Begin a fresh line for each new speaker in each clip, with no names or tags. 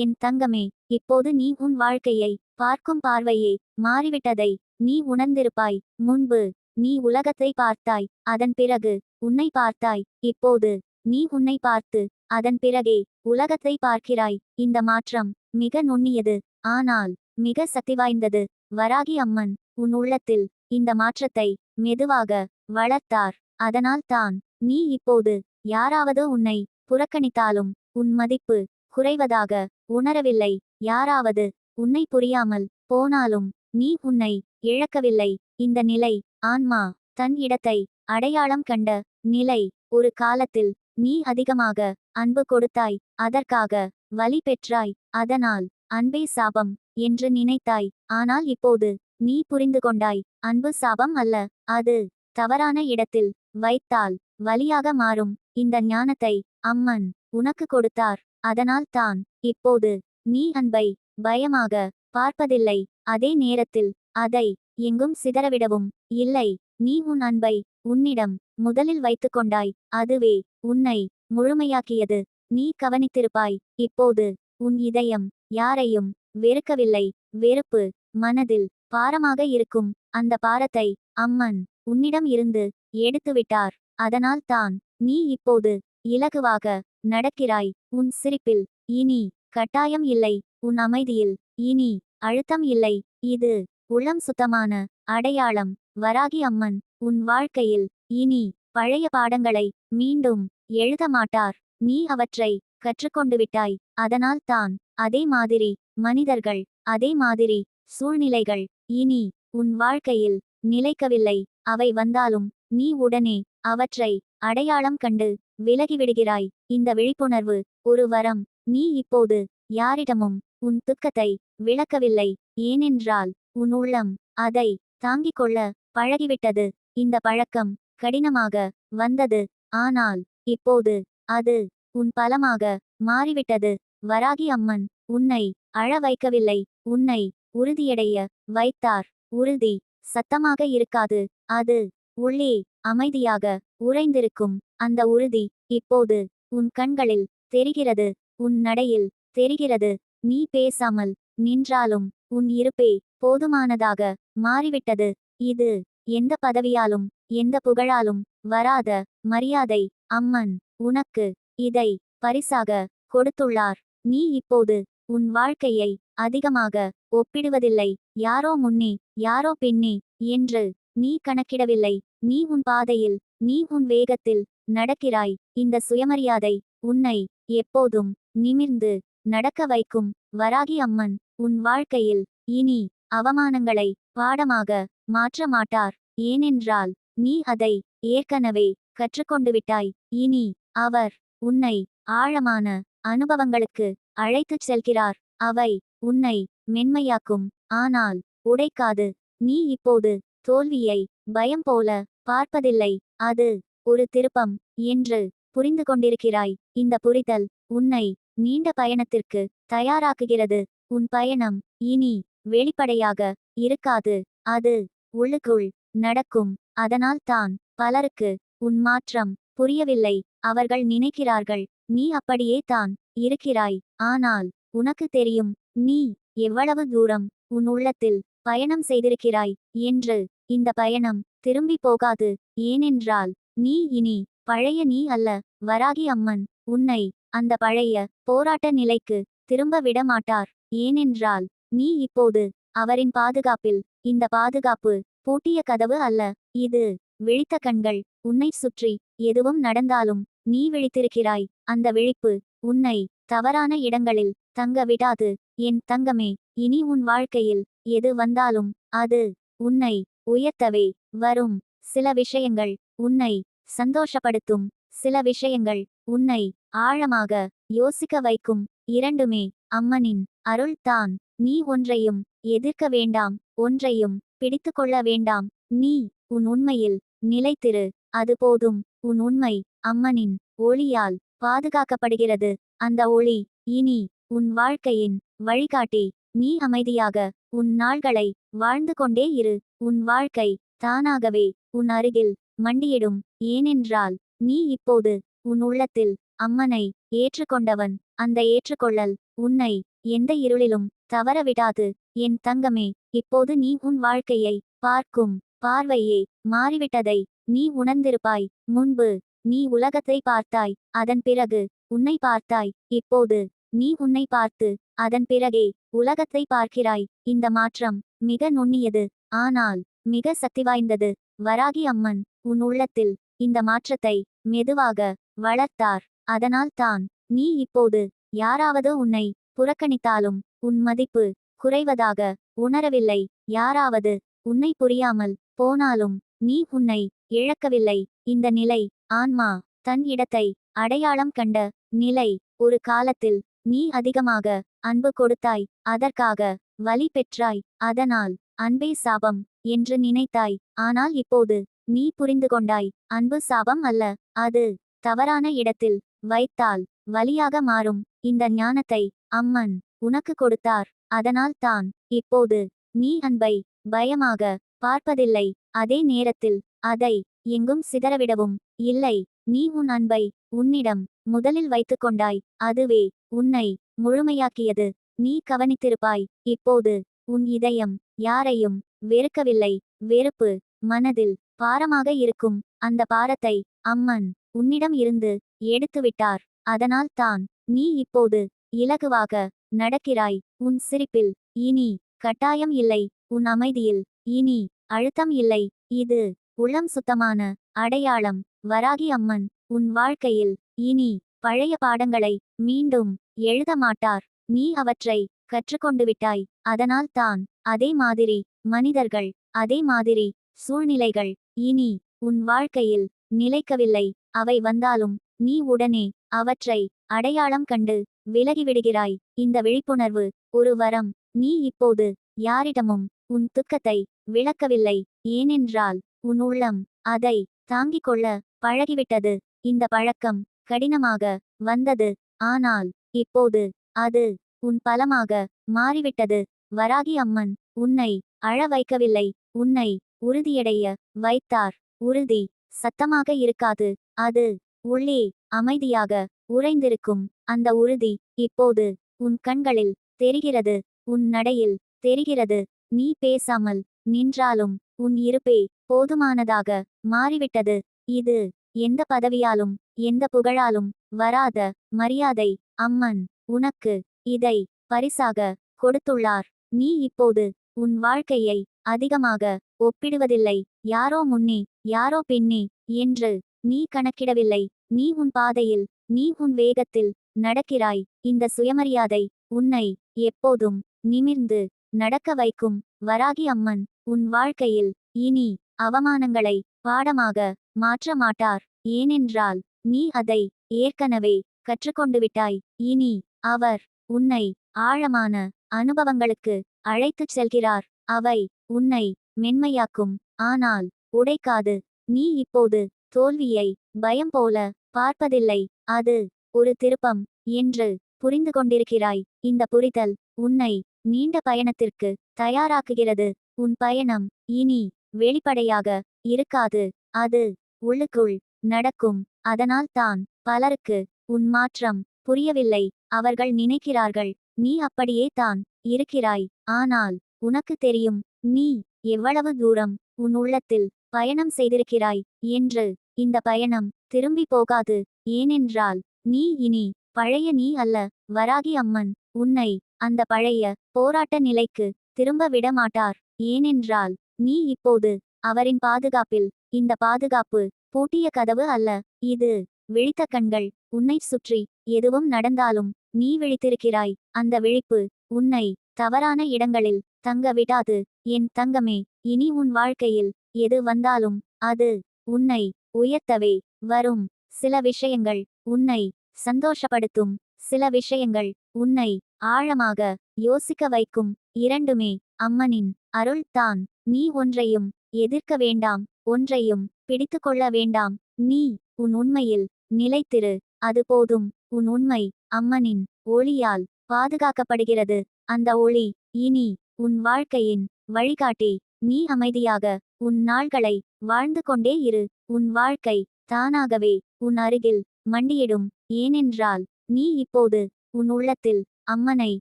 என் தங்கமே, இப்போது நீ உன் வாழ்க்கையை பார்க்கும் பார்வையே மாறிவிட்டதை நீ உணர்ந்திருப்பாய். முன்பு நீ உலகத்தை பார்த்தாய், அதன் பிறகு உன்னை பார்த்தாய். இப்போது நீ உன்னை பார்த்து அதன் பிறகே உலகத்தை பார்க்கிறாய். இந்த மாற்றம் மிக நுண்ணியது, ஆனால் மிக சக்திவாய்ந்தது. வராகி அம்மன் உன் உள்ளத்தில் இந்த மாற்றத்தை மெதுவாக வளர்த்தார். அதனால் தான் நீ இப்போது யாராவது உன்னை புறக்கணித்தாலும் உன் மதிப்பு குறைவதாக உணரவில்லை. யாராவது உன்னை புரியாமல் போனாலும் நீ உன்னை இழக்கவில்லை. இந்த நிலை ஆன்மா தன் இடத்தை அடையாளம் கண்ட நிலை. ஒரு காலத்தில் நீ அதிகமாக அன்பு கொடுத்தாய், அதற்காக வலி பெற்றாய். அதனால் அன்பே சாபம் என்று நினைத்தாய். ஆனால் இப்போது நீ புரிந்து கொண்டாய், அன்பு சாபம் அல்ல, அது தவறான இடத்தில் வைத்தால் வலியாக மாறும். இந்த ஞானத்தை அம்மன் உனக்கு கொடுத்தார். அதனால் தான் இப்போது நீ அன்பை பயமாக பார்ப்பதில்லை. அதே நேரத்தில் அதை எங்கும் சிதறவிடவும் இல்லை. நீ உன் அன்பை உன்னிடம் முதலில் வைத்துக் கொண்டாய், அதுவே உன்னை முழுமையாக்கியது. நீ கவனித்திருப்பாய், இப்போது உன் இதயம் யாரையும் வெறுக்கவில்லை. வெறுப்பு மனதில் பாரமாக இருக்கும். அந்த பாரத்தை அம்மன் உன்னிடம் இருந்து எடுத்துவிட்டார். அதனால் தான் நீ இப்போது இலகுவாக நடக்கிறாய். உன் சிரிப்பில் இனி கட்டாயம் இல்லை, உன் அமைதியில் இனி அழுத்தம் இல்லை. இது உள்ளம் சுத்தமான அடையாளம். வராகி அம்மன் உன் வாழ்க்கையில் இனி பழைய பாடங்களை மீண்டும் எழுத மாட்டார். நீ அவற்றை கற்றுக்கொண்டு விட்டாய். அதனால் தான் அதே மாதிரி மனிதர்கள், அதே மாதிரி சூழ்நிலைகள் இனி உன் வாழ்க்கையில் நிலைக்கவில்லை. அவை வந்தாலும் நீ உடனே அவற்றை அடையாளம் கண்டு விலகிவிடுகிறாய். இந்த விழிப்புணர்வு ஒரு வரம். நீ இப்போது யாரிடமும் உன் துக்கத்தை விளக்கவில்லை, ஏனென்றால் உன் உள்ளம் அதை தாங்கிக் கொள்ள பழகிவிட்டது. இந்த பழக்கம் கடினமாக வந்தது, ஆனால் இப்போது அது உன் பலமாக மாறிவிட்டது. வராகி அம்மன் உன்னை அழ வைக்கவில்லை, உன்னை உறுதியடைய வைத்தார். உறுதி சத்தமாக இருக்காது, அது உள்ளே அமைதியாக உறைந்திருக்கும். அந்த உறுதி இப்போது உன் கண்களில் தெரிகிறது, உன் நடையில் தெரிகிறது. நீ பேசாமல் நின்றாலும் உன் இருப்பே போதுமானதாக மாறிவிட்டது. இது எந்த பதவியாலும் எந்த புகழாலும் வராத மரியாதை. அம்மன் உனக்கு இதை பரிசாக கொடுத்துள்ளார். நீ இப்போது உன் வாழ்க்கையை அதிகமாக ஒப்பிடுவதில்லை. யாரோ முன்னே யாரோ பின்னே என்று நீ கணக்கிடவில்லை. நீ உன் பாதையில், நீ உன் வேகத்தில் நடக்கிறாய். இந்த சுயமரியாதை உன்னை எப்போதும் நிமிர்ந்து நடக்க வைக்கும். வராகி அம்மன் உன் வாழ்க்கையில் இனி அவமானங்களை பாடமாக மாற்ற மாட்டார். ஏனென்றால் நீ அதை ஏற்கனவே கற்றுக்கொண்டு விட்டாய். இனி அவர் உன்னை ஆழமான அனுபவங்களுக்கு அழைத்துச் செல்கிறார். அவை உன்னை மென்மையாக்கும், ஆனால் உடைக்காது. நீ இப்போது தோல்வியை பயம் போல பார்ப்பதில்லை, அது ஒரு திருப்பம் என்று புரிந்து கொண்டிருக்கிறாய். இந்த புரிதல் உன்னை நீண்ட பயணத்திற்கு தயாராக்குகிறது. உன் பயணம் இனி வெளிப்படையாக இருக்காது, அது உள்ளுக்குள் நடக்கும். அதனால் தான் பலருக்கு உன் மாற்றம் புரியவில்லை. அவர்கள் நினைக்கிறார்கள் நீ அப்படியே தான் இருக்கிறாய். ஆனால் உனக்கு தெரியும், நீ எவ்வளவு தூரம் உன் உள்ளத்தில் பயணம் செய்திருக்கிறாய் என்று. இந்த பயணம் திரும்பி போகாது, ஏனென்றால் நீ இனி பழைய நீ அல்ல. வராகி அம்மன் உன்னை அந்த பழைய போராட்ட நிலைக்கு திரும்ப விட மாட்டார். ஏனென்றால் நீ இப்போது அவரின் பாதுகாப்பில். இந்த பாதுகாப்பு பூட்டிய கதவு அல்ல, இது விழித்த கண்கள். உன்னை சுற்றி எதுவும் நடந்தாலும் நீ விழித்திருக்கிறாய். அந்த விழிப்பு உன்னை தவறான இடங்களில் தங்க விடாது. என் தங்கமே, இனி உன் வாழ்க்கையில் எது வந்தாலும் அது உன்னை உயர்த்தவே வரும். சில விஷயங்கள் உன்னை சந்தோஷப்படுத்தும், சில விஷயங்கள் உன்னை ஆழமாக யோசிக்க வைக்கும். இரண்டுமே அம்மனின் அருள் தான். நீ ஒன்றையும் எதிர்க்க வேண்டாம், ஒன்றையும் பிடித்து கொள்ள வேண்டாம். நீ உன் உண்மையில் நிலைத்திரு, அது போதும். உன் உண்மை அம்மனின் ஒளியால் பாதுகாக்கப்படுகிறது. அந்த ஒளி இனி உன் வாழ்க்கையின் வழிகாட்டி. நீ அமைதியாக உன் நாள்களை வாழ்ந்து கொண்டே இரு. உன் வாழ்க்கை தானாகவே உன் அருகில் மண்டியிடும். ஏனென்றால் நீ இப்போது உன் உள்ளத்தில் அம்மனை ஏற்றுக்கொண்டவன். அந்த ஏற்றுக்கொள்ளல் உன்னை எந்த இருளிலும் தவற விடாது. என் தங்கமே, இப்போது நீ உன் வாழ்க்கையை பார்க்கும் பார்வையே மாறிவிட்டதை நீ உணர்ந்திருப்பாய். முன்பு நீ உலகத்தை பார்த்தாய், அதன் பிறகு உன்னை பார்த்தாய். இப்போது நீ உன்னை பார்த்து அதன் பிறகே உலகத்தை பார்க்கிறாய். இந்த மாற்றம் மிக நுண்ணியது, ஆனால் மிக சக்திவாய்ந்தது. வராகி அம்மன் உன் உள்ளத்தில் இந்த மாற்றத்தை மெதுவாக வளர்த்தார். அதனால் தான் நீ இப்போது யாராவது உன்னை புறக்கணித்தாலும் உன் மதிப்பு குறைவதாக உணரவில்லை. யாராவது உன்னை புரியாமல் போனாலும் நீ உன்னை இழக்கவில்லை. இந்த நிலை ஆன்மா தன் இடத்தை அடையாளம் கண்ட நிலை. ஒரு காலத்தில் நீ அதிகமாக அன்பு கொடுத்தாய், அதற்காக வலி பெற்றாய். அதனால் அன்பே சாபம் என்று நினைத்தாய். ஆனால் இப்போது நீ புரிந்து கொண்டாய், அன்பு சாபம் அல்ல, அது தவறான இடத்தில் வைத்தால் வலியாக மாறும். இந்த ஞானத்தை அம்மன் உனக்கு கொடுத்தார். அதனால் தான் இப்போது நீ அன்பை பயமாக பார்ப்பதில்லை. அதே நேரத்தில் அதை எங்கும் சிதறவிடவும் இல்லை. நீ உன் அன்பை உன்னிடம் முதலில் வைத்துக் கொண்டாய், அதுவே உன்னை முழுமையாக்கியது. நீ கவனித்திருப்பாய், இப்போது உன் இதயம் யாரையும் வெறுக்கவில்லை. வெறுப்பு மனதில் பாரமாக இருக்கும். அந்த பாரத்தை அம்மன் உன்னிடம் இருந்து எடுத்துவிட்டார். அதனால் தான் நீ இப்போது இலகுவாக நடக்கிறாய். உன் சிரிப்பில் இனி கட்டாயம் இல்லை, உன் அமைதியில் இனி அழுத்தம் இல்லை. இது உளம் சுத்தமான அடையாளம். வராகி அம்மன் உன் வாழ்க்கையில் இனி பழைய பாடங்களை மீண்டும் எழுத மாட்டார். நீ அவற்றை கற்றுக்கொண்டு விட்டாய். அதனால் தான் அதே மாதிரி மனிதர்கள், அதே மாதிரி சூழ்நிலைகள் இனி உன் வாழ்க்கையில் நிலைக்கவில்லை. அவை வந்தாலும் நீ உடனே அவற்றை அடையாளம் கண்டு விலகிவிடுகிறாய். இந்த விழிப்புணர்வு ஒரு வரம். நீ இப்போது யாரிடமும் உன் துக்கத்தை விளக்கவில்லை, ஏனென்றால் உன் உள்ளம் அதை தாங்கிக் கொள்ள பழகிவிட்டது. இந்த பழக்கம் கடினமாக வந்தது, ஆனால் இப்போது அது உன் பலமாக மாறிவிட்டது. வராகி அம்மன் உன்னை அழ வைக்கவில்லை, உன்னை உறுதியடைய வைத்தார். உறுதி சத்தமாக இருக்காது, அது உள்ளே அமைதியாக உறைந்திருக்கும். அந்த உறுதி இப்போது உன் கண்களில் தெரிகிறது, உன் நடையில் தெரிகிறது. நீ பேசாமல் நின்றாலும் உன் இருப்பே போதுமானதாக மாறிவிட்டது. இது எந்த பதவியாலும் எந்த புகழாலும் வராத மரியாதை. அம்மன் உனக்கு இதை பரிசாக கொடுத்துள்ளார். நீ இப்போது உன் வாழ்க்கையை அதிகமாக ஒப்பிடுவதில்லை. யாரோ முன்னே யாரோ பின்னே என்று நீ கணக்கிடவில்லை. நீ உன் பாதையில், நீ உன் வேகத்தில் நடக்கிறாய். இந்த சுயமரியாதை உன்னை எப்போதும் நிமிர்ந்து நடக்க வைக்கும். வராகி அம்மன் உன் வாழ்க்கையில் இனி அவமானங்களை பாடமாக மாற்ற மாட்டார். ஏனென்றால் நீ அதை ஏற்கனவே கற்றுக்கொண்டு விட்டாய். இனி அவர் உன்னை ஆழமான அனுபவங்களுக்கு அழைத்துச் செல்கிறார். அவை உன்னை மென்மையாக்கும், ஆனால் உடைக்காது. நீ இப்போது தோல்வியை பயம் போல பார்ப்பதில்லை, அது ஒரு திருப்பம் என்று புரிந்து கொண்டிருக்கிறாய். இந்த புரிதல் உன்னை நீண்ட பயணத்திற்கு தயாராக்குகிறது. உன் பயணம் இனி வெளிப்படையாக இருக்காது, அது உள்ளுக்குள் நடக்கும். அதனால் தான் பலருக்கு உன் மாற்றம் புரியவில்லை. அவர்கள் நினைக்கிறார்கள் நீ அப்படியே தான் இருக்கிறாய். ஆனால் உனக்கு தெரியும் நீ எவ்வளவு தூரம் உன் உள்ளத்தில் பயணம் செய்திருக்கிறாய் என்று. இந்த பயணம் திரும்பி போகாது, ஏனென்றால் நீ இனி பழைய நீ அல்ல. வராகி அம்மன் உன்னை அந்த பழைய போராட்ட நிலைக்கு திரும்ப விட மாட்டார். ஏனென்றால் நீ இப்போது அவரின் பாதுகாப்பில். இந்த பாதுகாப்பு பூட்டிய கதவு அல்ல, இது விழித்த கண்கள். உன்னை சுற்றி எதுவும் நடந்தாலும் நீ விழித்திருக்கிறாய். அந்த விழிப்பு உன்னை தவறான இடங்களில் தங்க விடாது. என் தங்கமே, இனி உன் வாழ்க்கையில் எது வந்தாலும் அது உன்னை உயர்த்தவே வரும். சில விஷயங்கள் உன்னை சந்தோஷப்படுத்தும், சில விஷயங்கள் உன்னை ஆழமாக யோசிக்க வைக்கும். இரண்டுமே அம்மனின் அருள் தான். நீ ஒன்றையும் எதிர்க்க வேண்டாம், ஒன்றையும் பிடித்து கொள்ள வேண்டாம். நீ உன் உண்மையில் நிலைத்திரு, அது போதும். உன் உண்மை அம்மனின் ஒளியால் பாதுகாக்கப்படுகிறது. அந்த ஒளி இனி உன் வாழ்க்கையின் வழிகாட்டி. நீ அமைதியாக உன் நாள்களை வாழ்ந்து கொண்டே இரு. உன் வாழ்க்கை தானாகவே உன் அருகில் மண்டியிடும். ஏனென்றால் நீ இப்போது உன் உள்ளத்தில் அம்மனை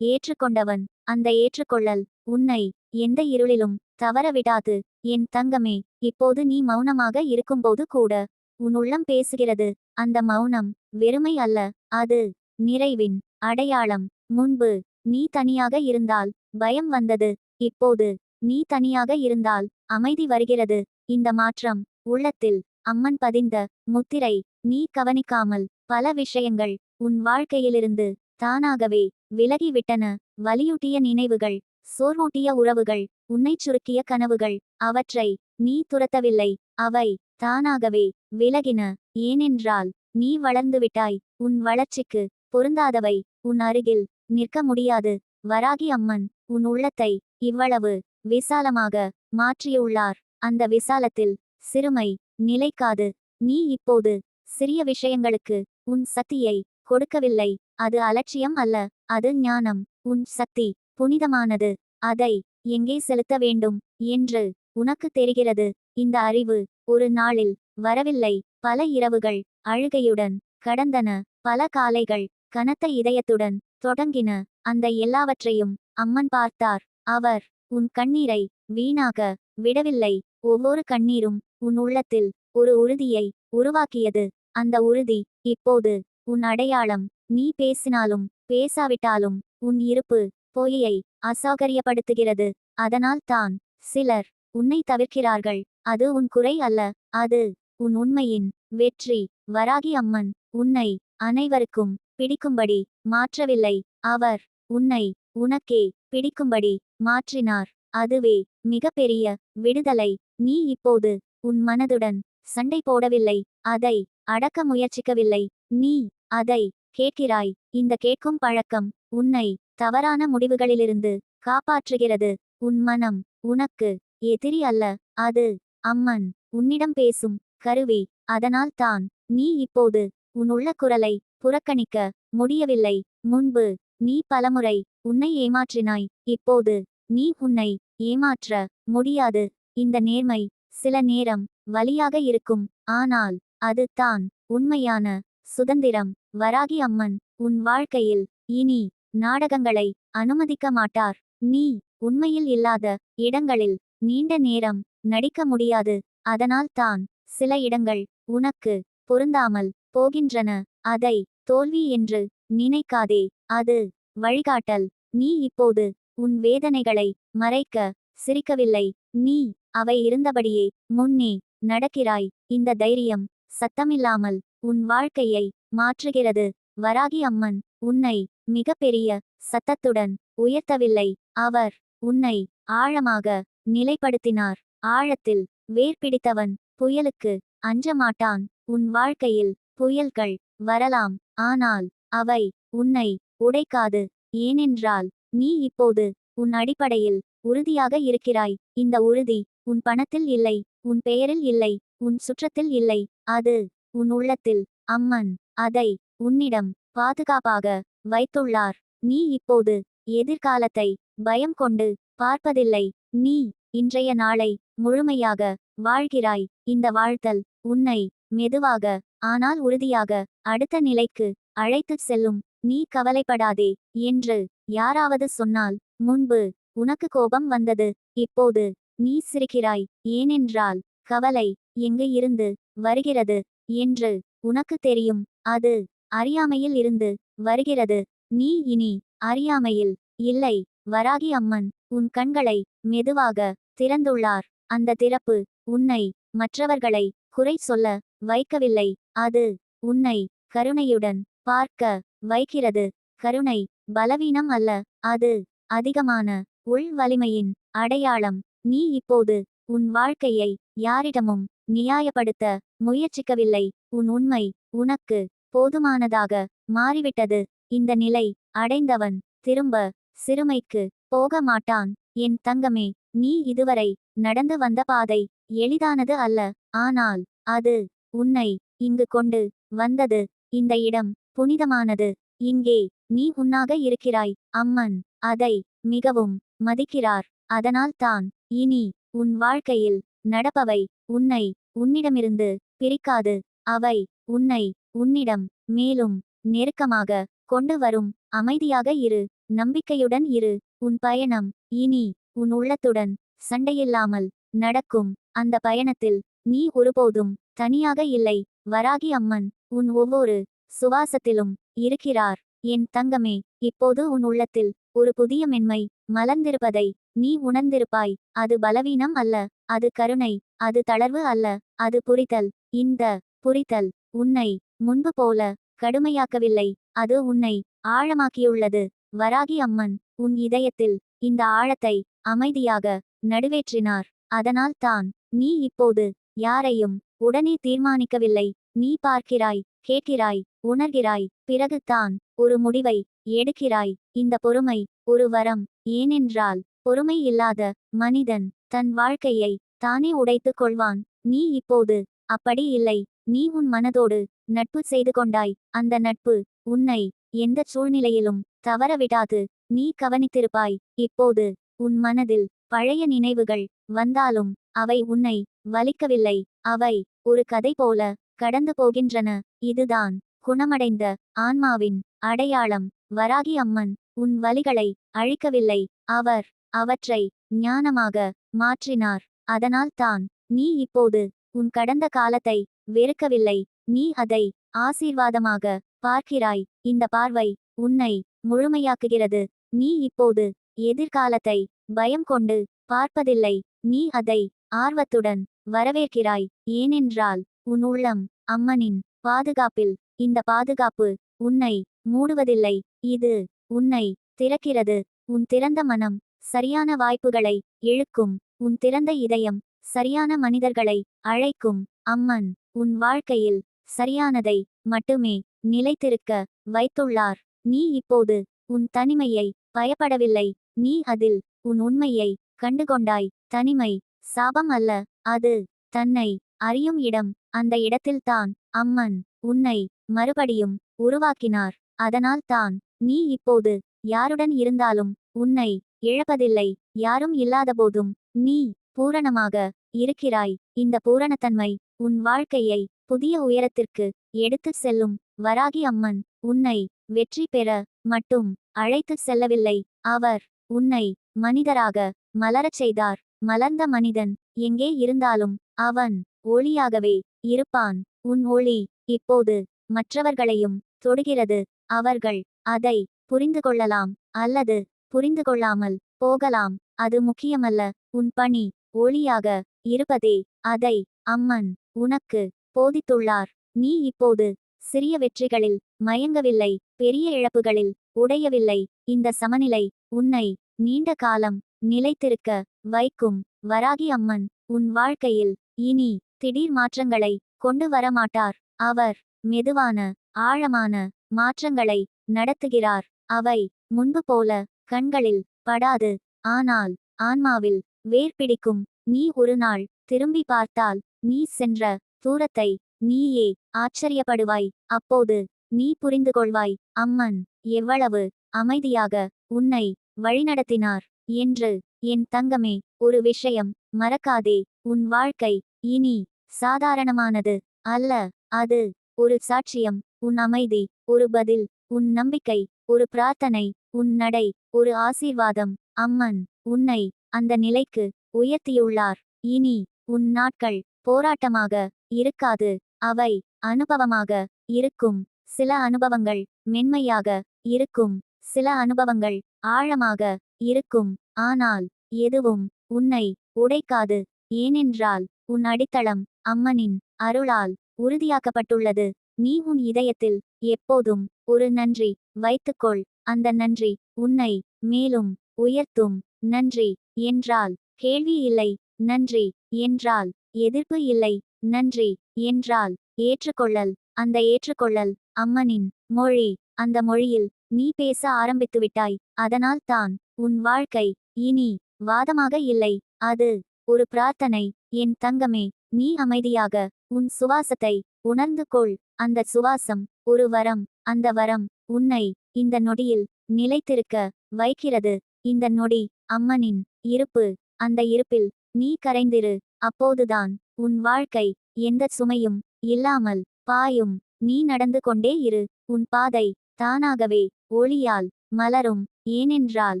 ஏற்றுக்கொண்டவன். அந்த ஏற்றுக்கொள்ளல் உன்னை எந்த இருளிலும் தவற விடாது. என் தங்கமே, இப்போது நீ மௌனமாக இருக்கும்போது கூட உன் உள்ளம் பேசுகிறது. அந்த மௌனம் வெறுமை அல்ல, அது நிறைவின் அடையாளம். முன்பு நீ தனியாக இருந்தால் பயம் வந்தது. இப்போது நீ தனியாக இருந்தால் அமைதி வருகிறது. இந்த மாற்றம் உள்ளத்தில் அம்மன் பதிந்த முத்திரை. நீ கவனிக்காமல் பல விஷயங்கள் உன் வாழ்க்கையிலிருந்து தானாகவே விலகிவிட்டன. வலியூட்டிய நினைவுகள், சோர்வூட்டிய உறவுகள், உன்னைச் சுருக்கிய கனவுகள். அவற்றை நீ துரத்தவில்லை, அவை தானாகவே விலகின. ஏனென்றால் நீ வளர்ந்துவிட்டாய். உன் வளர்ச்சிக்கு பொருந்தாதவை உன் அருகில் நிற்க முடியாது. வராகி அம்மன் உன் உள்ளத்தை இவ்வளவு விசாலமாக மாற்றியுள்ளார். அந்த விசாலத்தில் சிறுமை நிலைக்காது. நீ இப்போது சிறிய விஷயங்களுக்கு உன் சக்தியை கொடுக்கவில்லை. அது அலட்சியம் அல்ல, அது ஞானம். உன் சக்தி புனிதமானது. அதை எங்கே செலுத்த வேண்டும் என்று உனக்கு தெரிகிறது. இந்த அறிவு ஒரு நாளில் வரவில்லை. பல இரவுகள் அழுகையுடன் கடந்தன. பல காலைகள் கனத்த இதயத்துடன் தொடங்கின. அந்த எல்லாவற்றையும் அம்மன் பார்த்தார். அவர் உன் கண்ணீரை வீணாக விடவில்லை. ஒவ்வொரு கண்ணீரும் உன் உள்ளத்தில் ஒரு உறுதியை உருவாக்கியது. அந்த உறுதி இப்போது உன் அடையாளம். நீ பேசினாலும் பேசாவிட்டாலும் உன் இருப்பு பொய்யை அசௌகரியப்படுத்துகிறது. அதனால் தான் சிலர் உன்னை தவிர்க்கிறார்கள். அது உன் குறை அல்ல, அது உன் உண்மையின் வெற்றி. வராகி அம்மன் உன்னை அனைவருக்கும் பிடிக்கும்படி மாற்றவில்லை. அவர் உன்னை உனக்கே பிடிக்கும்படி மாற்றினார். அதுவே மிகப்பெரிய விடுதலை. நீ இப்போது உன் மனதுடன் சண்டை போடவில்லை. அதை அடக்க முயற்சிக்கவில்லை. நீ அதை கேட்கிறாய். இந்த கேட்கும் பழக்கம் உன்னை தவறான முடிவுகளிலிருந்து காப்பாற்றுகிறது. உன் மனம் உனக்கு எதிரி அல்ல, அது அம்மன் உன்னிடம் பேசும் கருவி. அதனால் தான் நீ இப்போது உன் உள்ள குரலை புறக்கணிக்க முடியவில்லை. முன்பு நீ பலமுறை உன்னை ஏமாற்றினாய். இப்போது நீ உன்னை ஏமாற்ற முடியாது. இந்த நேர்மை சில நேரம் வலியாக இருக்கும், ஆனால் அது தான் உண்மையான சுதந்திரம். வராகி அம்மன் உன் வாழ்க்கையில் இனி நாடகங்களை அனுமதிக்க மாட்டார். நீ உண்மையில் இல்லாத இடங்களில் நீண்ட நேரம் நடிக்க முடியாது. அதனால் தான் சில இடங்கள் உனக்கு பொருந்தாமல் போகின்றன. அதை தோல்வி என்று நினைக்காதே, அது வழிகாட்டல். நீ இப்போது உன் வேதனைகளை மறைக்க சிரிக்கவில்லை. நீ அவை இருந்தபடியே முன்னே நடக்கிறாய். இந்த தைரியம் சத்தமில்லாமல் உன் வாழ்க்கையை மாற்றுகிறது. வராகி அம்மன் உன்னை மிகப்பெரிய சத்தத்துடன் உயர்த்தவில்லை. அவர் உன்னை ஆழமாக நிலைப்படுத்தினார். ஆழத்தில் வேர் பிடித்தவன் புயலுக்கு அஞ்ச மாட்டான். உன் வாழ்க்கையில் புயல்கள் வரலாம், ஆனால் அவை உன்னை உடைக்காது. ஏனென்றால் நீ இப்போது உன் அடிப்படையில் உறுதியாக இருக்கிறாய். இந்த உறுதி உன் பணத்தில் இல்லை, உன் பெயரில் இல்லை, உன் சுற்றத்தில் இல்லை, அது உன் உள்ளத்தில். அம்மன் அதை உன்னிடம் பாதுகாப்பாக வைத்துள்ளார். நீ இப்போது எதிர்காலத்தை பயம் கொண்டு பார்ப்பதில்லை. நீ இன்றைய நாளை முழுமையாக வாழ்கிறாய். இந்த வாழ்த்தல் உன்னை மெதுவாக ஆனால் உறுதியாக அடுத்த நிலைக்கு அழைத்துச் செல்லும். நீ கவலைப்படாதே என்று யாராவது சொன்னால், முன்பு உனக்கு கோபம் வந்தது, இப்போது நீ சிரிக்கிறாய். ஏனென்றால் கவலை எங்கு இருந்து வருகிறது என்று உனக்கு தெரியும். அது அறியாமையில் இருந்து வருகிறது. நீ இனி அறியாமையில் இல்லை. வராகி அம்மன் உன் கண்களை மெதுவாக திறந்துள்ளார். அந்த திறப்பு உன்னை மற்றவர்களை குறை சொல்ல வைக்கவில்லை, அது உன்னை கருணையுடன் பார்க்க வைக்கிறது. கருணை பலவீனம் அல்ல, அது அதிகமான உள் வலிமையின் அடையாளம். நீ இப்போது உன் வாழ்க்கையை யாரிடமும் நியாயப்படுத்த முயற்சிக்கவில்லை. உன் உண்மை உனக்கு போதுமானதாக மாறிவிட்டது. இந்த நிலை அடைந்தவன் திரும்ப சிறுமைக்கு போக மாட்டான். என் தங்கமே, நீ இதுவரை நடந்து வந்த பாதை எளிதானது அல்ல, ஆனால் அது உன்னை இங்கு கொண்டு வந்தது. இந்த இடம் புனிதமானது. இங்கே நீ உன்னாக இருக்கிறாய். அம்மன் அதை மிகவும் மதிக்கிறார். அதனால் தான் இனி உன் வாழ்க்கையில் நடப்பவை உன்னை உன்னிடமிருந்து பிரிக்காது. அவை உன்னை உன்னிடம் மேலும் நெருக்கமாக கொண்டு வரும். அமைதியாக இரு. நம்பிக்கையுடன் இரு. உன் பயணம் இனி உன் உள்ளத்துடன் சண்டையில்லாமல் நடக்கும். அந்த பயணத்தில் நீ ஒருபோதும் தனியாக இல்லை. வராகி அம்மன் உன் ஒவ்வொரு சுவாசத்திலும் இருக்கிறார். என் தங்கமே, இப்போது உன் உள்ளத்தில் ஒரு புதிய மென்மை மலர்ந்திருப்பதை நீ உணர்ந்திருப்பாய். அது பலவீனம் அல்ல, அது கருணை, அது தளர்வு அல்ல, அது புரிதல். இந்த புரிதல் உன்னை முன்பு போல கடுமையாக்கவில்லை, அது உன்னை ஆழமாக்கியுள்ளது. வராகி அம்மன் உன் இதயத்தில் இந்த ஆழத்தை அமைதியாக நடுவேற்றினார். அதனால் தான் நீ இப்போது யாரையும் உடனே தீர்மானிக்கவில்லை. நீ பார்க்கிறாய், கேட்கிறாய், உணர்கிறாய், பிறகு தான் ஒரு முடிவை எடுக்கிறாய். இந்த பொறுமை ஒரு வரம். ஏனென்றால் பொறுமை இல்லாத மனிதன் தன் வாழ்க்கையை தானே உடைத்துக் கொள்வான். நீ இப்போது அப்படி இல்லை. நீ உன் மனதோடு நட்பு செய்து கொண்டாய். அந்த நட்பு உன்னை எந்த சூழ்நிலையிலும் தவறவிடாது. நீ கவனித்திருப்பாய். இப்போது உன் மனதில் பழைய நினைவுகள் வந்தாலும் அவை உன்னை வலிக்கவில்லை. அவை ஒரு கதை போல கடந்து போகின்றன. இதுதான் குணமடைந்த ஆன்மாவின் அடையாளம். வராகி அம்மன் உன் வலிகளை அழிக்கவில்லை, அவர் அவற்றை ஞானமாக மாற்றினார். அதனால் தான் நீ இப்போது உன் கடந்த காலத்தை வெறுக்கவில்லை, நீ அதை ஆசீர்வாதமாக பார்க்கிறாய். இந்த பார்வை உன்னை முழுமையாக்குகிறது. நீ இப்போது எதிர்காலத்தை பயம் கொண்டு பார்ப்பதில்லை, நீ அதை ஆர்வத்துடன் வரவேற்கிறாய். ஏனென்றால் உன் உள்ளம் அம்மனின் பாதுகாப்பில். இந்த பாதுகாப்பு உன்னை மூடுவதில்லை, இது உன்னை திறக்கிறது. உன் திறந்த மனம் சரியான வாய்ப்புகளை இழுக்கும். உன் திறந்த இதயம் சரியான மனிதர்களை அழைக்கும். அம்மன் உன் வாழ்க்கையில் சரியானதை மட்டுமே நிலைத்திருக்க வைத்துள்ளார். நீ இப்போது உன் தனிமையை பயப்படவில்லை, நீ அதில் உன் உண்மையை கண்டுகொண்டாய். தனிமை சாபம் அல்ல, அது தன்னை அறியும் இடம். அந்த இடத்தில்தான் அம்மன் உன்னை மறுபடியும் உருவாக்கினார். அதனால் தான் நீ இப்போது யாருடன் இருந்தாலும் உன்னை இழப்பதில்லை. யாரும் இல்லாதபோதும் நீ பூரணமாக இருக்கிறாய். இந்த பூரணத்தன்மை உன் வாழ்க்கையை புதிய உயரத்திற்கு எடுத்துச் செல்லும். வராகி அம்மன் உன்னை வெற்றி பெற மட்டும் அழைத்துச் செல்லவில்லை, அவர் உன்னை மனிதராக மலரச் செய்தார். மலர்ந்த மனிதன் எங்கே இருந்தாலும் அவன் ஒளியாகவே இருப்பான். உன் ஒளி இப்போது மற்றவர்களையும் தொடுகிறது. அவர்கள் அதை புரிந்து கொள்ளலாம் அல்லது புரிந்து கொள்ளாமல் போகலாம், அது முக்கியமல்ல. உன் பணி ஒளியாக இருப்பதே. அதை அம்மன் உனக்கு போதித்துள்ளார். நீ இப்போது சிறிய வெற்றிகளில் மயங்கவில்லை, பெரிய இழப்புகளில் உடையவில்லை. இந்த சமநிலை உன்னை நீண்ட காலம் நிலைத்திருக்க வைக்கும். வராகி அம்மன் உன் வாழ்க்கையில் இனி திடீர் மாற்றங்களை கொண்டு வர மாட்டார். அவர் மெதுவான ஆழமான மாற்றங்களை நடத்துகிறார். அவை முன்பு போல கண்களில் படாது, ஆனால் ஆன்மாவில் வேர் பிடிக்கும். நீ ஒரு நாள் திரும்பி பார்த்தால் நீ சென்ற தூரத்தை நீயே ஆச்சரியப்படுவாய். அப்போது நீ புரிந்து கொள்வாய், அம்மன் எவ்வளவு அமைதியாக உன்னை வழிநடத்தினார் என்று. என் தங்கமே, ஒரு விஷயம் மறக்காதே, உன் வாழ்க்கை இனி சாதாரணமானது அல்ல. அது ஒரு சாட்சியம். உன் அமைதி ஒரு பதில், உன் நம்பிக்கை ஒரு பிரார்த்தனை, உன் நடை ஒரு ஆசீர்வாதம். அம்மன் உன்னை அந்த நிலைக்கு உயர்த்தியுள்ளார். இனி உன் நாட்கள் போராட்டமாக இருக்காது, அவை அனுபவமாக இருக்கும். சில அனுபவங்கள் மென்மையாக இருக்கும், சில அனுபவங்கள் ஆழமாக இருக்கும். ஆனால் எதுவும் உன்னை உடைக்காது. ஏனென்றால் உன் அடித்தளம் அம்மனின் அருளால் உறுதியாக்கப்பட்டுள்ளது. நீ உன் இதயத்தில் எப்போதும் ஒரு நன்றி வைத்துக்கொள். அந்த நன்றி உன்னை மேலும் உயர்த்தும். நன்றி என்றால் கேள்வி இல்லை, நன்றி என்றால் எதிர்ப்பு இல்லை, நன்றி என்றால் ஏற்றுக்கொள்ளல். அந்த ஏற்றுக்கொள்ளல் அம்மனின் மொழி. அந்த மொழியில் நீ பேச ஆரம்பித்துவிட்டாய். அதனால் தான் உன் வாழ்க்கை இனி வாதமாக இல்லை, அது ஒரு பிரார்த்தனை. என் தங்கமே, நீ அமைதியாக உன் சுவாசத்தை உணர்ந்து கொள். அந்த சுவாசம் ஒரு வரம். அந்த வரம் உன்னை இந்த நொடியில் நிலைத்திருக்க வைக்கிறது. இந்த நொடி அம்மனின் இருப்பு. அந்த இருப்பில் நீ கரைந்திரு. அப்போதுதான் உன் வாழ்க்கை எந்த சுமையும் இல்லாமல் பாயும். நீ நடந்து கொண்டே இரு. உன் பாதை தானாகவே ஒளியால் மலரும். ஏனென்றால்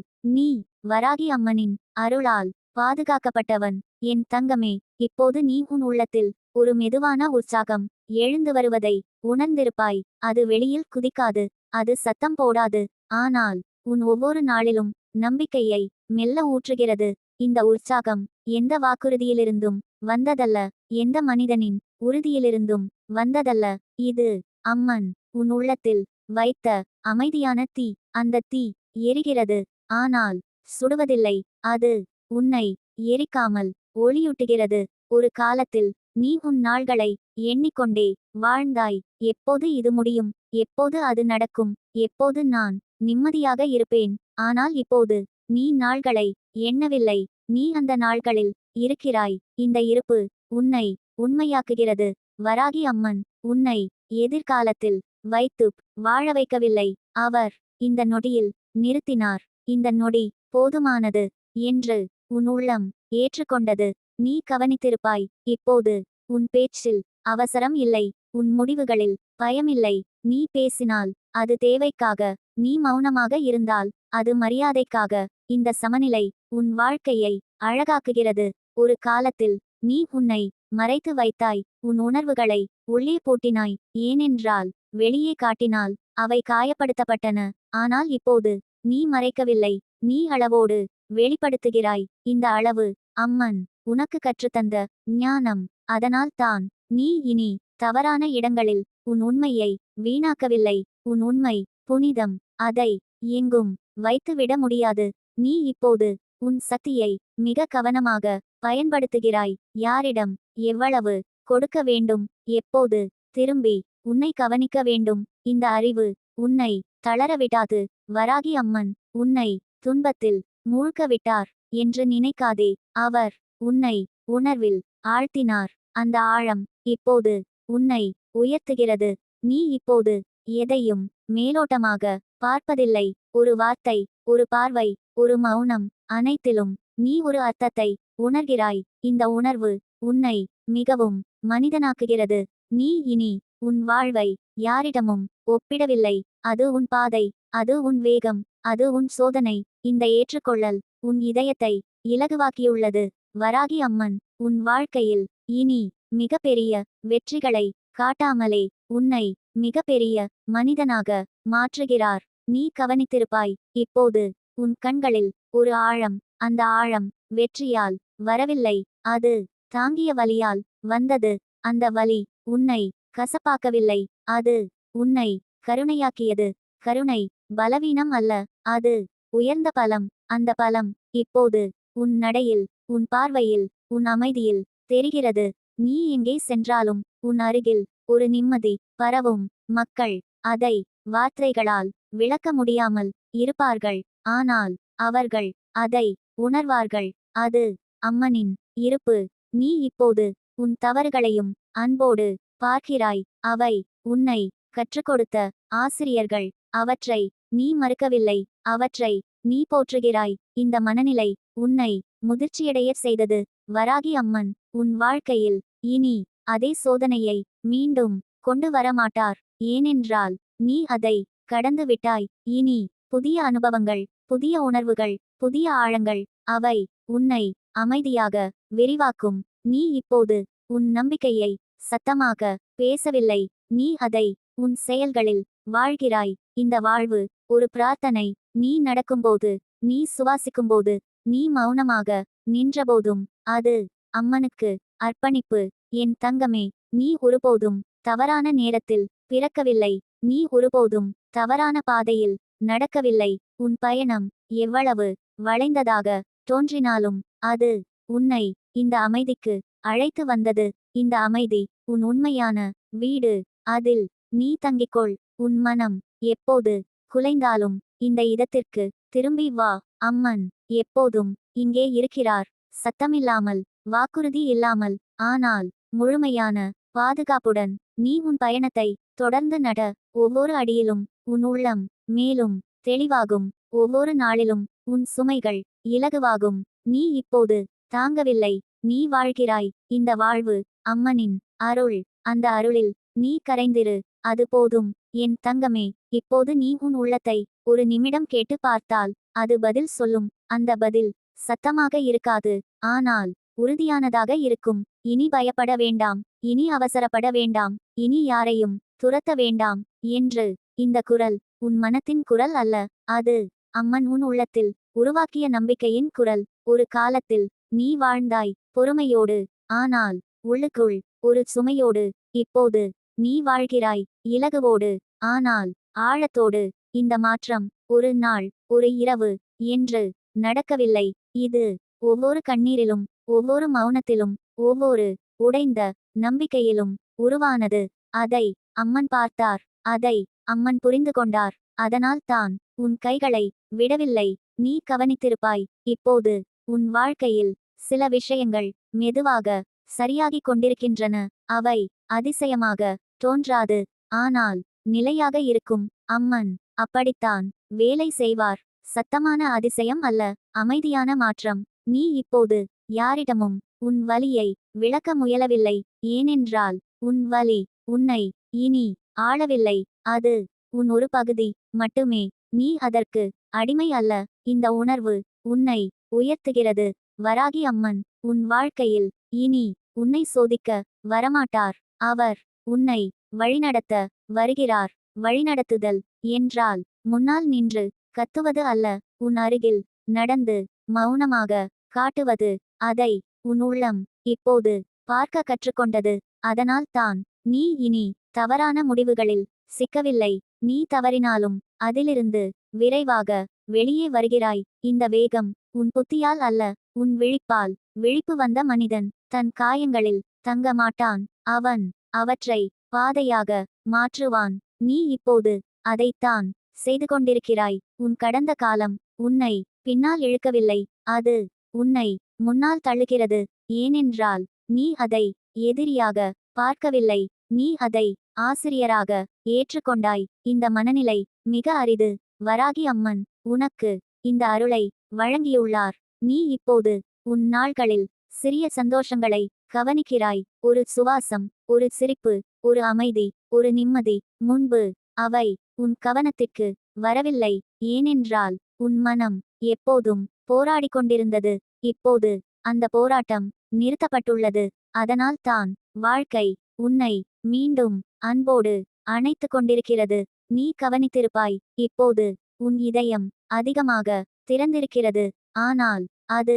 நீ வராகி அம்மனின் அருளால் பாதுகாக்கப்பட்டவன். என் தங்கமே, இப்போது நீ உன் உள்ளத்தில் ஒரு மெதுவான உற்சாகம் எழுந்து வருவதை உணர்ந்திருப்பாய். அது வெளியில் குதிக்காது, அது சத்தம் போடாது, ஆனால் உன் ஒவ்வொரு நாளிலும் நம்பிக்கையை மெல்ல ஊற்றுகிறது. இந்த உற்சாகம் எந்த வாக்குறுதியிலிருந்தும் வந்ததல்ல, எந்த மனிதனின் உறுதியிலிருந்தும் வந்ததல்ல. இது அம்மன் உன் உள்ளத்தில் வைத்த அமைதியான தீ. அந்த தீ எரிகிறது, ஆனால் சுடுவதில்லை. அது உன்னை எரிக்காமல் ஒளியூட்டுகிறது. ஒரு காலத்தில் நீ உன் நாள்களை எண்ணிக்கொண்டே வாழ்ந்தாய். எப்போது இது முடியும், எப்போது அது நடக்கும், எப்போது நான் நிம்மதியாக இருப்பேன். ஆனால் இப்போது நீ நாள்களை எண்ணவில்லை, நீ அந்த நாள்களில் இருக்கிறாய். இந்த இருப்பு உன்னை உண்மையாக்குகிறது. வராகி அம்மன் உன்னை எதிர்காலத்தில் வைத்து வாழ வைக்கவில்லை. அவர் இந்த நொடியில் நிறுத்தினார். இந்த நொடி போதுமானது என்று உன் உள்ளம் ஏற்றுக்கொண்டது. நீ கவனித்திருப்பாய். இப்போது உன் பேச்சில் அவசரம் இல்லை, உன் முடிவுகளில் பயமில்லை. நீ பேசினால் அது தேவைக்காக, நீ மௌனமாக இருந்தால் அது மரியாதைக்காக. இந்த சமநிலை உன் வாழ்க்கையை அழகாக்குகிறது. ஒரு காலத்தில் நீ உன்னை மறைத்து வைத்தாய், உன் உணர்வுகளை உள்ளே பூட்டினாய். ஏனென்றால் வெளியே காட்டினால் அவை காயப்படுத்தப்பட்டன. ஆனால் இப்போது நீ மறைக்கவில்லை, நீ அளவோடு வெளிப்படுத்துகிறாய். இந்த அளவு அம்மன் உனக்கு கற்றுத்தந்த ஞானம். அதனால் தான் நீ இனி தவறான இடங்களில் உன் உண்மையை வீணாக்கவில்லை. உன் உண்மை புனிதம், அதை எங்கும் வைத்துவிட முடியாது. நீ இப்போது உன் சக்தியை மிக கவனமாக பயன்படுத்துகிறாய். யாரிடம் எவ்வளவு கொடுக்க வேண்டும், எப்போது திரும்பி உன்னை கவனிக்க வேண்டும், இந்த அறிவு உன்னை தளரவிடாது. வராகி அம்மன் உன்னை துன்பத்தில் மூழ்க விட்டார் என்று நினைக்காதே. அவர் உன்னை உணர்வில் ஆழ்த்தினார். அந்த ஆழம் இப்போது உன்னை உயர்த்துகிறது. நீ இப்போது எதையும் மேலோட்டமாக பார்ப்பதில்லை. ஒரு வார்த்தை, ஒரு பார்வை, ஒரு மௌனம், அனைத்திலும் நீ ஒரு அர்த்தத்தை உணர்கிறாய். இந்த உணர்வு உன்னை மிகவும் மனிதனாக்குகிறது. நீ இனி உன் வாழ்வை யாரிடமும் ஒப்பிடவில்லை. அது உன் பாதை, அது உன் வேகம், அது உன் சோதனை. இந்த ஏற்றுக்கொள்ளல் உன் இதயத்தை இலகுவாக்கியுள்ளது. வராகி அம்மன் உன் வாழ்க்கையில் இனி மிக பெரிய வெற்றிகளை காட்டாமலே உன்னை மிக பெரிய மனிதனாக மாற்றுகிறார். நீ கவனித்திருப்பாய். இப்போது உன் கண்களில் ஒரு ஆழம். அந்த ஆழம் வெற்றியால் வரவில்லை, அது தாங்கிய வலியால் வந்தது. அந்த வலி உன்னை கசப்பாக்கவில்லை, அது உன்னை கருணையாக்கியது. கருணை பலவீனம் அல்ல, அது உயர்ந்த பலம். அந்த பலம் இப்போது உன் நடையில், உன் பார்வையில், உன் அமைதியில் தெரிகிறது. நீ எங்கே சென்றாலும் உன் அருகில் ஒரு நிம்மதி பரவும். மக்கள் அதை வார்த்தைகளால் விளக்க முடியாமல் இருப்பார்கள், ஆனால் அவர்கள் அதை உணர்வார்கள். அது அம்மனின் இருப்பு. நீ இப்போது உன் தவறுகளையும் அன்போடு பார்க்கிறாய். அவை உன்னை கற்றுக்கொடுத்த ஆசிரியர்கள். அவற்றை நீ மறுக்கவில்லை, அவற்றை நீ போற்றுகிறாய். இந்த மனநிலை உன்னை முதிர்ச்சியடைய செய்தது. வராகி அம்மன் உன் வாழ்க்கையில் இனி அதே சோதனையை மீண்டும் கொண்டு வரமாட்டார். ஏனென்றால் நீ அதை கடந்து விட்டாய். இனி புதிய அனுபவங்கள், புதிய உணர்வுகள், புதிய ஆழங்கள். அவை உன்னை அமைதியாக விரிவாக்கும். நீ இப்போது உன் நம்பிக்கையை சத்தமாக பேசவில்லை, நீ அதை உன் செயல்களில் வாழ்கிறாய். இந்த வாழ்வு ஒரு பிரார்த்தனை. நீ நடக்கும்போது, நீ சுவாசிக்கும்போது, நீ மௌனமாக நின்றபோதும் அது அம்மனுக்கு அர்ப்பணிப்பு. என் தங்கமே, நீ ஒருபோதும் தவறான நேரத்தில் பிறக்கவில்லை, நீ ஒருபோதும் தவறான பாதையில் நடக்கவில்லை. உன் பயணம் எவ்வளவு வளைந்ததாக தோன்றினாலும் அது உன்னை இந்த அமைதிக்கு அழைத்து வந்தது. இந்த அமைதி உன் உண்மையான வீடு. அதில் நீ தங்கிக்கொள். உன் மனம் எப்போது குலைந்தாலும் இந்த இடத்திற்கு திரும்பி வா. அம்மன் எப்போதும் இங்கே இருக்கிறார். சத்தமில்லாமல், வாக்குறுதி இல்லாமல், ஆனால் முழுமையான பாதுகாப்புடன். நீ உன் பயணத்தை தொடர்ந்து நட. ஒவ்வொரு அடியிலும் உன் உள்ளம் மேலும் தெளிவாகும். ஒவ்வொரு நாளிலும் உன் சுமைகள் இலகுவாகும். நீ இப்போது தாங்கவில்லை, நீ வாழ்கிறாய். இந்த வாழ்வு அம்மனின் அருள். அந்த அருளில் நீ கரைந்திரு. அது போதும். என் தங்கமே, இப்போது நீ உன் உள்ளத்தை ஒரு நிமிடம் கேட்டு பார்த்தால் அது பதில் சொல்லும். அந்த பதில் சத்தமாக இருக்காது, ஆனால் உறுதியானதாக இருக்கும். இனி பயப்பட வேண்டாம், இனி அவசரப்பட வேண்டாம், இனி யாரையும் துரத்த வேண்டாம் என்று. இந்த குரல் உன் மனத்தின் குரல் அல்ல, அது அம்மன் உன் உள்ளத்தில் உருவாக்கிய நம்பிக்கையின் குரல். ஒரு காலத்தில் நீ வாழ்ந்தாய் பொறுமையோடு, ஆனால் உள்ளுக்குள் ஒரு சுமையோடு. இப்போது நீ வாழ்கிறாய் இலகுவோடு, ஆனால் ஆழத்தோடு. இந்த மாற்றம் ஒரு நாள், ஒரு இரவு என்று நடக்கவில்லை. இது ஒவ்வொரு கண்ணீரிலும், ஒவ்வொரு மௌனத்திலும், ஒவ்வொரு உடைந்த நம்பிக்கையிலும் உருவானது. அதை அம்மன் பார்த்தார், அதை அம்மன் புரிந்து கொண்டார். அதனால் தான் உன் கைகளை விடவில்லை. நீ கவனித்திருப்பாய், இப்போது உன் வாழ்க்கையில் சில விஷயங்கள் மெதுவாக சரியாகிக் கொண்டிருக்கின்றன. அவை அதிசயமாக தோன்றாது, ஆனால் நிலையாக இருக்கும். அம்மன் அப்படித்தான் வேலை செய்வார். சத்தமான அதிசயம் அல்ல, அமைதியான மாற்றம். நீ இப்போது யாரிடமும் உன் வலியை விளக்க முயலவில்லை, ஏனென்றால் உன் வலி உன்னை இனி ஆளவில்லை. அது உன் ஒரு பகுதி மட்டுமே. நீ அதற்கு அடிமை அல்ல. இந்த உணர்வு உன்னை உயர்த்துகிறது. வராகி அம்மன் உன் வாழ்க்கையில் இனி உன்னை சோதிக்க வரமாட்டார். அவர் உன்னை வழிநடத்த வருகிறார். வழிநடத்துதல் என்றால் முன்னால் நின்று கத்துவது அல்ல, உன் அருகில் நடந்து மௌனமாக காட்டுவது. அதை உன் உள்ளம் இப்போது பார்க்க கற்றுக்கொண்டது. அதனால் தான் நீ இனி தவறான முடிவுகளில் சிக்கவில்லை. நீ தவறினாலும் அதிலிருந்து விரைவாக வெளியே வருகிறாய். இந்த வேகம் உன் புத்தியால் அல்ல, உன் விழிப்பால். விழிப்பு வந்த மனிதன் தன் காயங்களில் தங்க மாட்டான். அவன் அவற்றை பாதையாக மாற்றுவான். நீ இப்போது அதைத்தான் செய்து கொண்டிருக்கிறாய். உன் கடந்த காலம் உன்னை பின்னால் இழுக்கவில்லை, அது உன்னை முன்னால் தள்ளுகிறது. ஏனென்றால் நீ அதை எதிரியாக பார்க்கவில்லை, நீ அதை ஆசிரியராக ஏற்றுக்கொண்டாய். இந்த மனநிலை மிக அரிது. வராகி அம்மன் உனக்கு இந்த அருளை வழங்கியுள்ளார். நீ இப்போது உன் நாள்களில் சிறிய சந்தோஷங்களை கவனிக்கிறாய். ஒரு சுவாசம், ஒரு சிரிப்பு, ஒரு அமைதி, ஒரு நிம்மதி. முன்பு அவை உன் கவனத்திற்கு வரவில்லை, ஏனென்றால் உன் மனம் எப்போதும் போராடிக் கொண்டிருந்தது. இப்போது அந்த போராட்டம் நிறுத்தப்பட்டுள்ளது. அதனால் தான் வாழ்க்கை உன்னை மீண்டும் அன்போடு அணைத்து கொண்டிருக்கிறது. நீ கவனித்திருப்பாய், இப்போது உன் இதயம் அதிகமாக திறந்திருக்கிறது. ஆனால் அது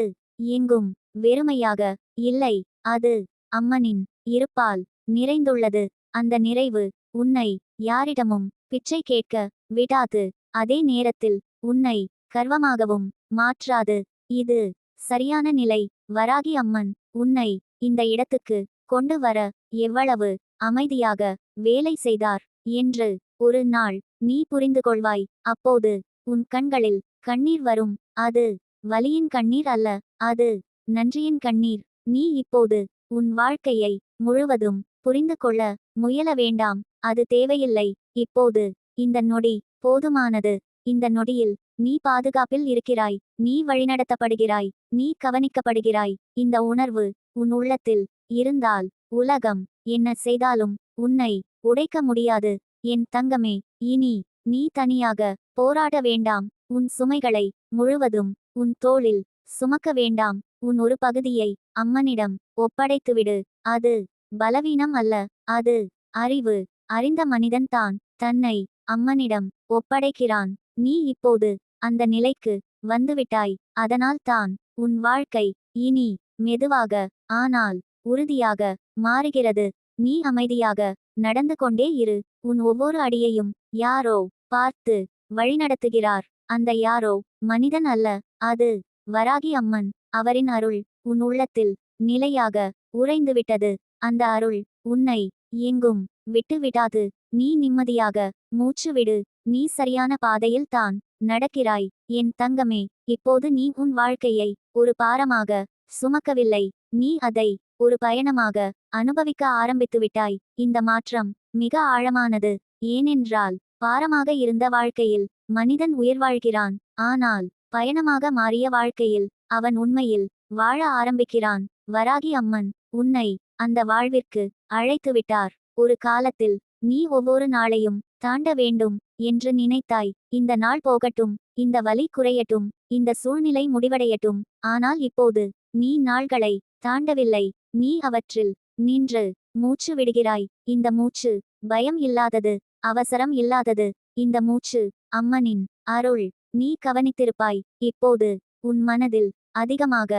எங்கும் வெறுமையாக இல்லை, அது அம்மனின் இருப்பால் நிறைந்துள்ளது. அந்த நிறைவு உன்னை யாரிடமும் பிச்சை கேட்க விடாது, அதே நேரத்தில் உன்னை கர்வமாகவும் மாற்றாது. இது சரியான நிலை. வராகி அம்மன் உன்னை இந்த இடத்துக்கு கொண்டு வர எவ்வளவு அமைதியாக வேலை செய்தார் என்று ஒரு நாள் நீ புரிந்து கொள்வாய். அப்போது உன் கண்களில் கண்ணீர் வரும். அது வலியின் கண்ணீர் அல்ல, அது நன்றியின் கண்ணீர். நீ இப்போது உன் வாழ்க்கையை முழுவதும் புரிந்து கொள்ள முயல வேண்டாம், அது தேவையில்லை. இப்போது இந்த நொடி போதுமானது. இந்த நொடியில் நீ பாதுகாப்பில் இருக்கிறாய், நீ வழிநடத்தப்படுகிறாய், நீ கவனிக்கப்படுகிறாய். இந்த உணர்வு உன் உள்ளத்தில் இருந்தால் உலகம் என்ன செய்தாலும் உன்னை உடைக்க முடியாது. என் தங்கமே, இனி நீ தனியாக போராட வேண்டாம். உன் சுமைகளை முழுவதும் உன் தோளில் சுமக்க வேண்டாம். உன் ஒரு பகுதியை அம்மனிடம் ஒப்படைத்துவிடு. அது பலவீனம் அல்ல, அது அறிவு. அறிந்த மனிதன் தான் தன்னை அம்மனிடம் ஒப்படைக்கிறான். நீ இப்போது அந்த நிலைக்கு வந்துவிட்டாய். அதனால் தான் உன் வாழ்க்கை இனி மெதுவாக ஆனால் உறுதியாக மாறுகிறது. நீ அமைதியாக நடந்து கொண்டே இரு. உன் ஒவ்வொரு அடியையும் யாரோ பார்த்து வழிநடத்துகிறார். அந்த யாரோ மனிதன் அல்ல, அது வராகி அம்மன். அவரின் அருள் உன் உள்ளத்தில் நிலையாக உறைந்துவிட்டது. அந்த அருள் உன்னை எங்கும் விட்டு விடாது. நீ நிம்மதியாக மூச்சு விடு. நீ சரியான பாதையில் தான் நடக்கிறாய். என் தங்கமே, இப்போது நீ உன் வாழ்க்கையை ஒரு பாரமாக சுமக்கவில்லை, நீ அதை ஒரு பயணமாக அனுபவிக்க ஆரம்பித்துவிட்டாய். இந்த மாற்றம் மிக ஆழமானது. ஏனென்றால் பாரமாக இருந்த வாழ்க்கையில் மனிதன் உயிர் வாழ்கிறான், ஆனால் பயணமாக மாறிய வாழ்க்கையில் அவன் உண்மையில் வாழ ஆரம்பிக்கிறான். வராகி அம்மன் உன்னை அந்த வாழ்விற்கு அழைத்துவிட்டார். ஒரு காலத்தில் நீ ஒவ்வொரு நாளையும் தாண்ட வேண்டும் என்று நினைத்தாய். இந்த நாள் போகட்டும், இந்த வலி குறையட்டும், இந்த சூழ்நிலை முடிவடையட்டும். ஆனால் இப்போது நீ நாள்களை தாண்டவில்லை. நீ அவற்றில் நின்று மூச்சு விடுகிறாய். இந்த மூச்சு பயம் இல்லாதது, அவசரம் இல்லாதது. இந்த மூச்சு அம்மனின் அருள். நீ கவனித்திருப்பாய். இப்போது உன் மனதில் அதிகமாக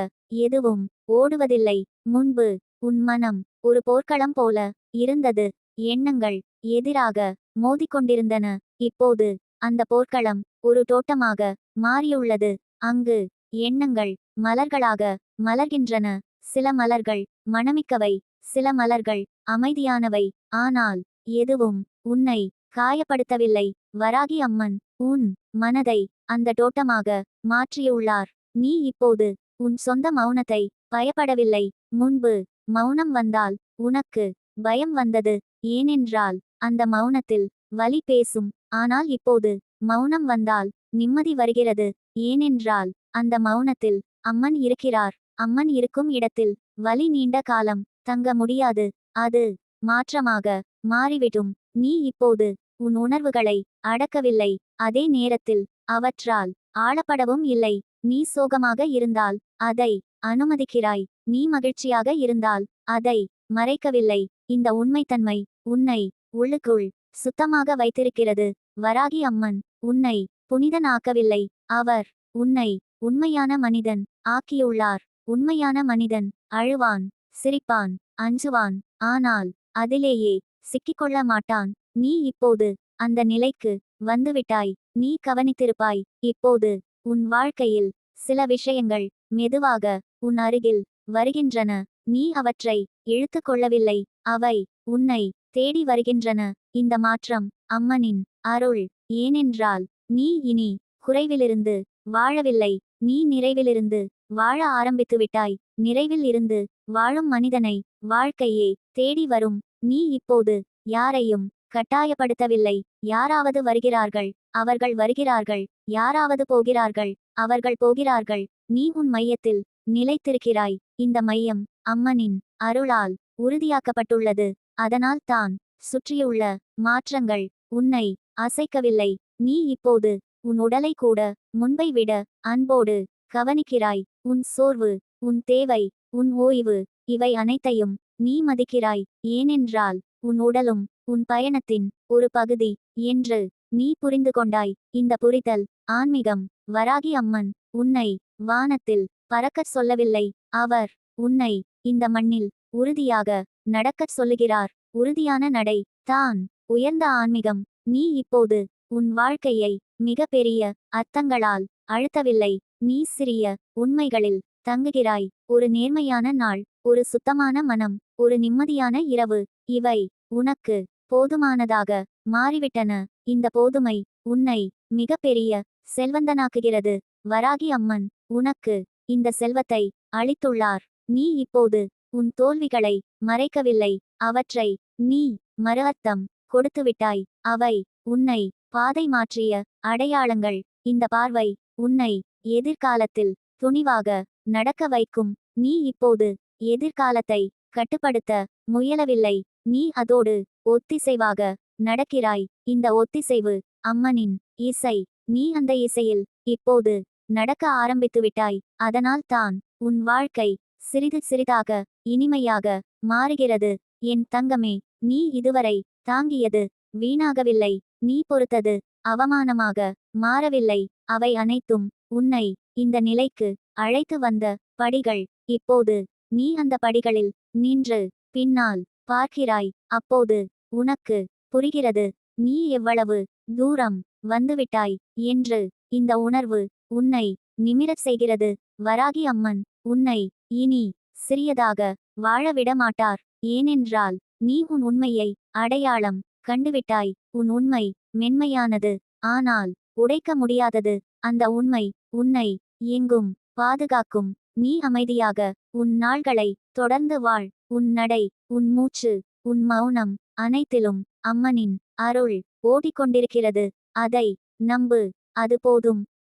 எதுவும் ஓடுவதில்லை. முன்பு உன் மனம் ஒரு போர்க்களம் போல இருந்தது. எண்ணங்கள் எதிராக மோதிக்கொண்டிருந்தன. இப்போது அந்த போர்க்களம் ஒரு தோட்டமாக மாறியுள்ளது. அங்கு எண்ணங்கள் மலர்களாக மலர்கின்றன. சில மலர்கள் மணமிக்கவை, சில மலர்கள் அமைதியானவை. ஆனால் எதுவும் உன்னை காயப்படுத்தவில்லை. வராகி அம்மன் உன் மனதை அந்த தோட்டமாக மாற்றியுள்ளார். நீ இப்போது உன் சொந்த மௌனத்தை பயப்படவில்லை. முன்பு மௌனம் வந்தால் உனக்கு பயம் வந்தது. ஏனென்றால் அந்த மௌனத்தில் வலி பேசும். ஆனால் இப்போது மௌனம் வந்தால் நிம்மதி வருகிறது. ஏனென்றால் அந்த மௌனத்தில் அம்மன் இருக்கிறார். அம்மன் இருக்கும் இடத்தில் வலி நீண்ட காலம் தங்க முடியாது. அது மாற்றமாக மாறிவிடும். நீ இப்போது உன் உணர்வுகளை அடக்கவில்லை. அதே நேரத்தில் அவற்றால் ஆளப்படவும் இல்லை. நீ சோகமாக இருந்தால் அதை அனுமதிக்கிறாய். நீ மகிழ்ச்சியாக இருந்தால் அதை மறைக்கவில்லை. இந்த உண்மைத்தன்மை உன்னை உள்ளுக்குள் சுத்தமாக வைத்திருக்கிறது. வராகி அம்மன் உன்னை புனிதனாக்கவில்லை. அவர் உன்னை உண்மையான மனிதன் ஆக்கியுள்ளார். உண்மையான மனிதன் அழுவான், சிரிப்பான், அஞ்சுவான். ஆனால் அதிலேயே சிக்கிக்கொள்ள மாட்டான். நீ இப்போது அந்த நிலைக்கு வந்துவிட்டாய். நீ கவனித்திருப்பாய். இப்போது உன் வாழ்க்கையில் சில விஷயங்கள் மெதுவாக உன் அருகில் வருகின்றன. நீ அவற்றை இழுத்து கொள்ளவில்லை. அவை உன்னை தேடி வருகின்றன. இந்த மாற்றம் அம்மனின் அருள். ஏனென்றால் நீ இனி குறைவிலிருந்து வாழவில்லை. நீ நிறைவிலிருந்து வாழ ஆரம்பித்துவிட்டாய். நிறைவில் இருந்து வாழும் மனிதனை வாழ்க்கையே தேடி வரும். நீ இப்போது யாரையும் கட்டாயப்படுத்தவில்லை. யாராவது வருகிறார்கள், அவர்கள் வருகிறார்கள். யாராவது போகிறார்கள், அவர்கள் போகிறார்கள். நீ உன் மையத்தில் நிலைத்திருக்கிறாய். இந்த மையம் அம்மனின் அருளால் உறுதியாக்கப்பட்டுள்ளது. அதனால் தான் சுற்றியுள்ள மாற்றங்கள் உன்னை அசைக்கவில்லை. நீ இப்போது உன் உடலை கூட முன்பை விட அன்போடு கவனிக்கிறாய். உன் சோர்வு, உன் தேவை, உன் ஓய்வு, இவை அனைத்தையும் நீ மதிக்கிறாய். ஏனென்றால் உன் உடலும் உன் பயணத்தின் ஒரு பகுதி என்று நீ புரிந்து கொண்டாய். இந்த புரிதல் ஆன்மீகம். வராகி அம்மன் உன்னை வானத்தில் பறக்கச் சொல்லவில்லை. அவர் உன்னை இந்த மண்ணில் உறுதியாக நடக்கச் சொல்லுகிறார். உறுதியான நடை தான் உயர்ந்த ஆன்மீகம். நீ இப்போது உன் வாழ்க்கையை மிக பெரிய அர்த்தங்களால் அழுத்தவில்லை. நீ சிறிய உண்மைகளில் தங்குகிறாய். ஒரு நேர்மையான நாள், ஒரு சுத்தமான மனம், ஒரு நிம்மதியான இரவு. இவை உனக்கு போதுமானதாக மாறிவிட்டன. இந்த போதுமை உன்னை மிக பெரிய செல்வந்தனாக்குகிறது. வராகி அம்மன் உனக்கு இந்த செல்வத்தை அளித்துள்ளார். நீ இப்போது உன் தோல்விகளை மறைக்கவில்லை. அவற்றை நீ மறு அர்த்தம் கொடுத்துவிட்டாய். அவை உன்னை பாதை மாற்றிய அடையாளங்கள். இந்த பார்வை உன்னை எதிர்காலத்தில் துணிவாக நடக்க வைக்கும். நீ இப்போது எதிர்காலத்தை கட்டுப்படுத்த முயலவில்லை. நீ அதோடு ஒத்திசைவாக நடக்கிறாய். இந்த ஒத்திசைவு அம்மனின் இசை. நீ அந்த இசையில் இப்போது நடக்க ஆரம்பித்துவிட்டாய். அதனால் தான் உன் வாழ்க்கை சிறிது சிறிதாக இனிமையாக மாறுகிறது. என் தங்கமே, நீ இதுவரை தாங்கியது வீணாகவில்லை. நீ பொறுத்தது அவமானமாக மாறவில்லை. அவை அனைத்தும் உன்னை இந்த நிலைக்கு அழைத்து வந்த படிகள். இப்போது நீ அந்த படிகளில் நின்று பின்னால் பார்க்கிறாய். அப்போது உனக்கு புரிகிறது நீ எவ்வளவு தூரம் வந்துவிட்டாய் என்று. இந்த உணர்வு உன்னை நிமிரச் செய்கிறது. வராகி அம்மன் உன்னை இனி சிறியதாக வாழ விட மாட்டார். ஏனென்றால் நீ உன் உண்மையை அடையாளம் கண்டுவிட்டாய். உன் உண்மை மென்மையானது, ஆனால் உடைக்க முடியாதது. அந்த உண்மை உன்னை எங்கும் பாதுகாக்கும். நீ அமைதியாக உன் நாள்களை தொடர்ந்து வாழ். உன் நடை, உன் மூச்சு, உன் மௌனம், அனைத்திலும் அம்மனின் அருள் ஓடிக்கொண்டிருக்கிறது. அதை நம்பு. அது போதும்.